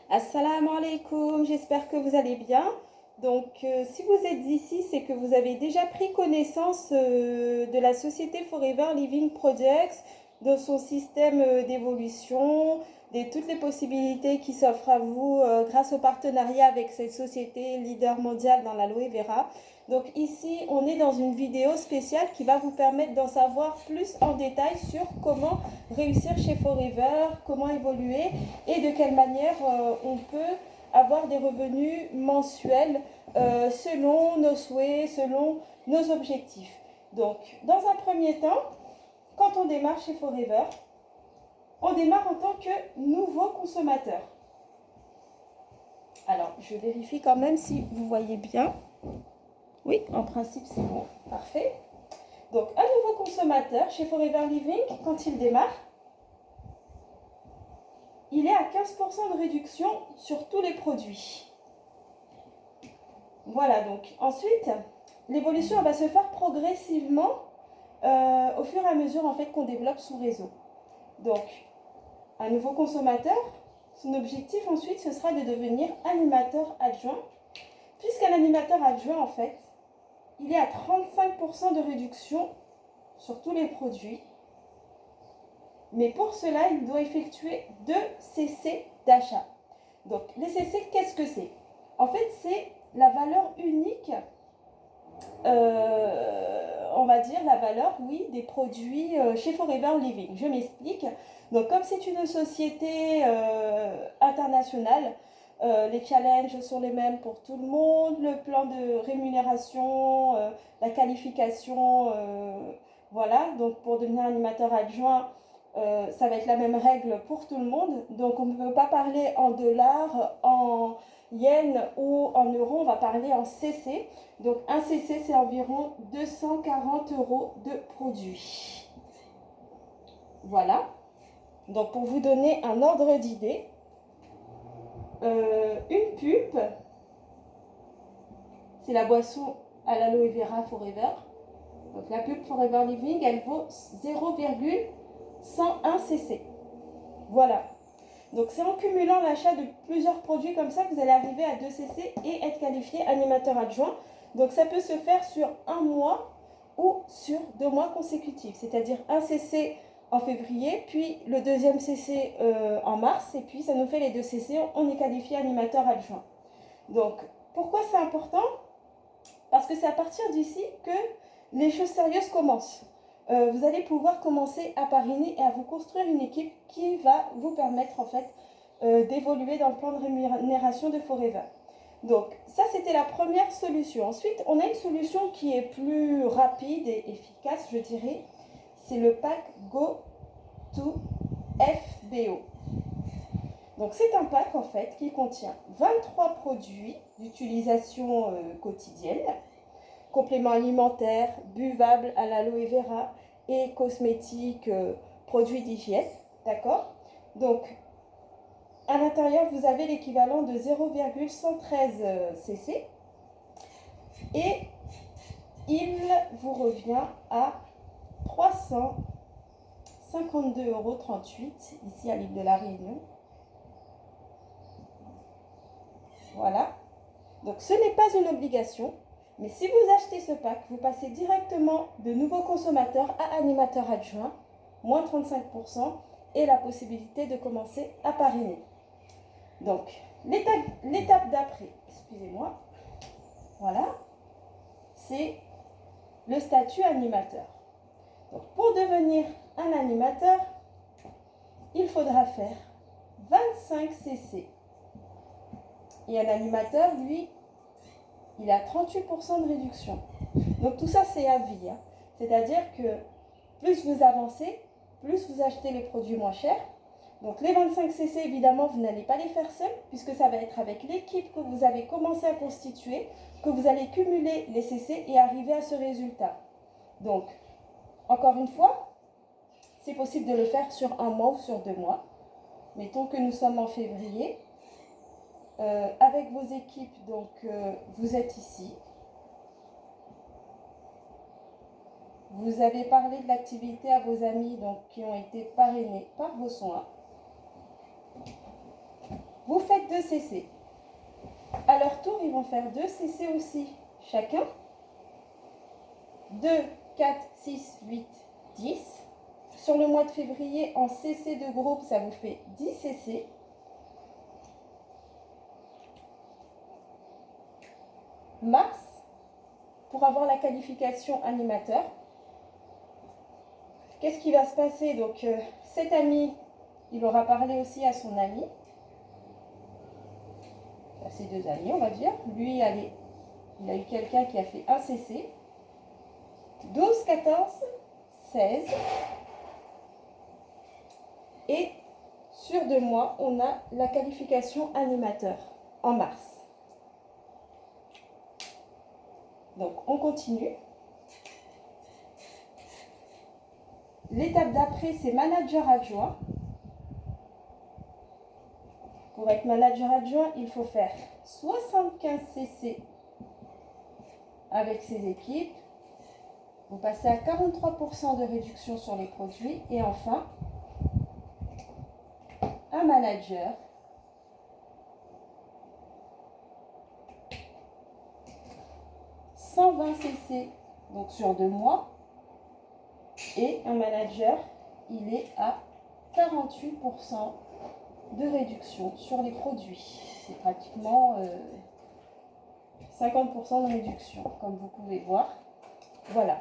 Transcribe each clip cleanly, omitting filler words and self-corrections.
Assalamu alaikum, j'espère que vous allez bien. Si vous êtes ici, c'est que vous avez déjà pris connaissance de la société Forever Living Products, de son système d'évolution, de toutes les possibilités qui s'offrent à vous grâce au partenariat avec cette société leader mondiale dans l'aloe vera. Donc ici, on est dans une vidéo spéciale qui va vous permettre d'en savoir plus en détail sur comment réussir chez Forever, comment évoluer et de quelle manière on peut avoir des revenus mensuels selon nos souhaits, selon nos objectifs. Donc, dans un premier temps, quand on démarre chez Forever, on démarre en tant que nouveau consommateur. Alors, je vérifie quand même si vous voyez bien. Oui, en principe, c'est bon. Parfait. Donc, un nouveau consommateur chez Forever Living, quand il démarre, il est à 15% de réduction sur tous les produits. Voilà, donc ensuite, l'évolution va se faire progressivement au fur et à mesure en fait, qu'on développe son réseau. Donc, un nouveau consommateur, son objectif ensuite, ce sera de devenir animateur adjoint, puisqu'un animateur adjoint, en fait, il est à 35% de réduction sur tous les produits. Mais pour cela, il doit effectuer 2 CC d'achat. Donc, les CC, qu'est-ce que c'est? En fait, c'est la valeur unique, on va dire la valeur, oui, des produits chez Forever Living. Je m'explique. Donc, comme c'est une société internationale, les challenges sont les mêmes pour tout le monde, le plan de rémunération, la qualification, voilà. Donc, pour devenir animateur adjoint, ça va être la même règle pour tout le monde. Donc, on ne peut pas parler en dollars, en yens ou en euros, on va parler en CC. Donc, un CC, c'est environ 240 € de produit. Voilà. Donc, pour vous donner un ordre d'idée, une pulpe, c'est la boisson à l'aloe vera Forever. Donc, la pulpe Forever Living, elle vaut 0,101 cc. Voilà. Donc, c'est en cumulant l'achat de plusieurs produits comme ça que vous allez arriver à 2 cc et être qualifié animateur adjoint. Donc, ça peut se faire sur un mois ou sur 2 mois consécutifs. C'est-à-dire un cc en février, puis le deuxième cc en mars, et puis ça nous fait les 2 cc, on est qualifié animateur adjoint. Donc, pourquoi c'est important? Parce que c'est à partir d'ici que les choses sérieuses commencent. Vous allez pouvoir commencer à parrainer et à vous construire une équipe qui va vous permettre en fait d'évoluer dans le plan de rémunération de Forever. Donc ça, c'était la première solution. Ensuite, on a une solution qui est plus rapide et efficace, je dirais. C'est le pack Go to FBO. Donc c'est un pack en fait qui contient 23 produits d'utilisation quotidienne, compléments alimentaires, buvables à l'aloe vera et cosmétiques, produits d'hygiène, d'accord? Donc à l'intérieur, vous avez l'équivalent de 0,113 cc et il vous revient à 352,38 € ici à l'île de la Réunion. Voilà. Donc ce n'est pas une obligation, mais si vous achetez ce pack, vous passez directement de nouveau consommateur à animateur adjoint, moins 35% et la possibilité de commencer à parrainer. Donc l'étape d'après, excusez-moi, voilà, c'est le statut animateur. Donc pour devenir un animateur, il faudra faire 25 cc. Et un animateur, lui, il a 38% de réduction. Donc tout ça, c'est à vie. Hein. C'est-à-dire que plus vous avancez, plus vous achetez les produits moins chers. Donc les 25 cc, évidemment, vous n'allez pas les faire seul, puisque ça va être avec l'équipe que vous avez commencé à constituer, que vous allez cumuler les cc et arriver à ce résultat. Donc, encore une fois, c'est possible de le faire sur un mois ou sur 2 mois. Mettons que nous sommes en février. Avec vos équipes, donc vous êtes ici. Vous avez parlé de l'activité à vos amis donc, qui ont été parrainés par vos soins. Vous faites 2 CC. À leur tour, ils vont faire 2 CC aussi, chacun. 2, 4, 6, 8, 10. Sur le mois de février, en CC de groupe, ça vous fait 10 CC. Mars, pour avoir la qualification animateur. Qu'est-ce qui va se passer? Donc, cet ami, il aura parlé aussi à son ami. À ses 2 amis, on va dire. Lui, il a eu quelqu'un qui a fait un CC. 12, 14, 16. Et sur 2 mois, on a la qualification animateur en mars. Donc, on continue. L'étape d'après, c'est manager adjoint. Pour être manager adjoint, il faut faire 75 CC avec ses équipes. Vous passez à 43% de réduction sur les produits. Et enfin, un manager. « 120 CC donc sur 2 mois. Et un manager, il est à 48% de réduction sur les produits. C'est pratiquement 50% de réduction, comme vous pouvez voir. Voilà.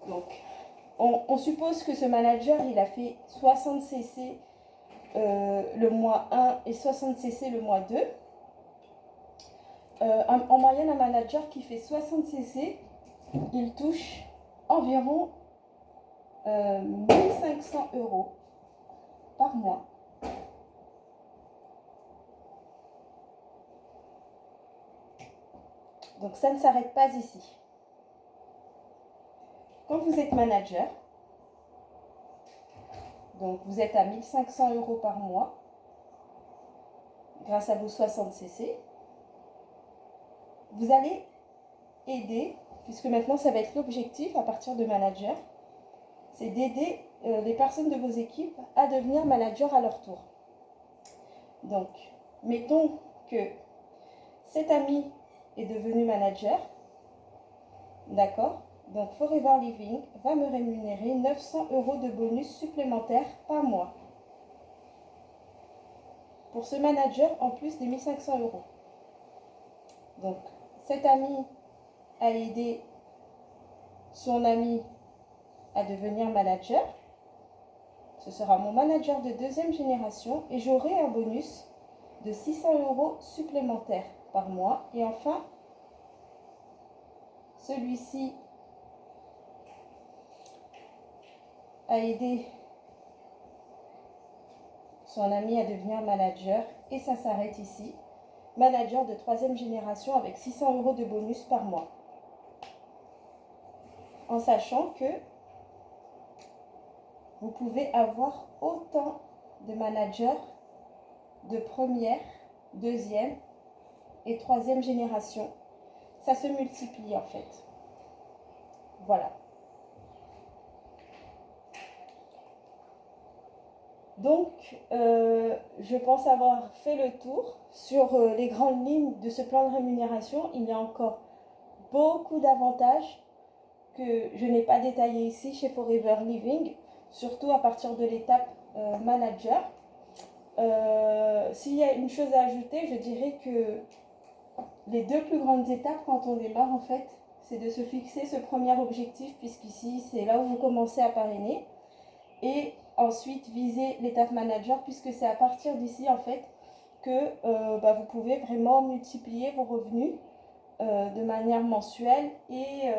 Donc, on suppose que ce manager, il a fait 60 CC le mois 1 et 60 CC le mois 2. En moyenne, un manager qui fait 60 CC, il touche environ 1500 € par mois. Donc ça ne s'arrête pas ici. Quand vous êtes manager, donc vous êtes à 1500 € par mois, grâce à vos 60 CC, vous allez aider, puisque maintenant ça va être l'objectif à partir de manager, c'est d'aider les personnes de vos équipes à devenir manager à leur tour. Donc, mettons que cet ami est devenu manager, d'accord? Donc, Forever Living va me rémunérer 900 € de bonus supplémentaires par mois. Pour ce manager, en plus des 1500 €. Donc, cet ami a aidé son ami à devenir manager. Ce sera mon manager de 2e génération et j'aurai un bonus de 600 € supplémentaires par mois. Et enfin, celui-ci a aidé son ami à devenir manager et ça s'arrête ici. Manager de 3e génération avec 600 € de bonus par mois. En sachant que vous pouvez avoir autant de managers de 1re, 2e et 3e génération. Ça se multiplie en fait. Voilà. Donc, je pense avoir fait le tour sur les grandes lignes de ce plan de rémunération. Il y a encore beaucoup d'avantages que je n'ai pas détaillés ici chez Forever Living, surtout à partir de l'étape manager. S'il y a une chose à ajouter, je dirais que les 2 plus grandes étapes quand on démarre, en fait, c'est de se fixer ce premier objectif, puisqu'ici, c'est là où vous commencez à parrainer. Et ensuite, viser l'étape manager, puisque c'est à partir d'ici, en fait, que vous pouvez vraiment multiplier vos revenus de manière mensuelle et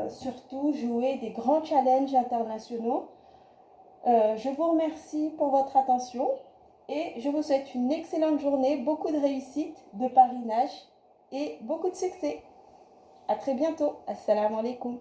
surtout jouer des grands challenges internationaux. Je vous remercie pour votre attention et je vous souhaite une excellente journée, beaucoup de réussite, de parrainage et beaucoup de succès. À très bientôt. Assalamu alaikum.